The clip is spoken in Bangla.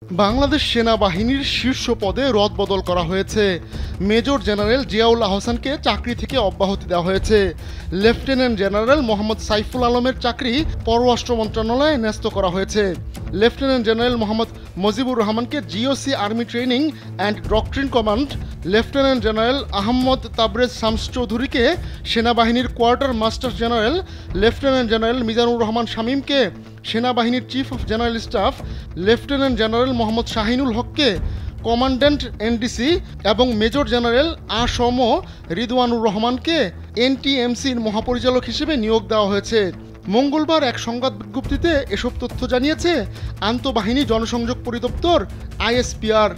বাংলাদেশ সেনাবাহিনীর শীর্ষ পদে রদবদল করা হয়েছে। মেজর জেনারেল জিয়াউল আহসানকে চাকরি থেকে অব্যাহতি দেওয়া হয়েছে। লেফটেন্যান্ট জেনারেল মোহাম্মদ সাইফুল আলমের চাকরি পররাষ্ট্র মন্ত্রণালয়ে ন্যস্ত করা হয়েছে। লেফটেন্যান্ট জেনারেল মোহাম্মদ মজিবুর রহমানকে GOC army training and doctrine command, lieutenant general Ahmad Tabrez Shams চৌধুরীকে সেনাবাহিনীর quartermaster general, lieutenant general Mizanur Rahman শামীমকে সেনাবাহিনীর chief of general staff, lieutenant general Mohammad Shahinul হককে কমান্ড্যান্ট এনডিসি এবং মেজর জেনারেল আসম রিদওয়ানুর রহমানকে এনটিএমসির মহাপরিচালক হিসেবে নিয়োগ দেওয়া হয়েছে। মঙ্গলবার এক সংবাদ বিজ্ঞপ্তিতে এসব তথ্য জানিয়েছে আন্তঃবাহিনী জনসংযোগ পরিদপ্তর আইএসপিআর।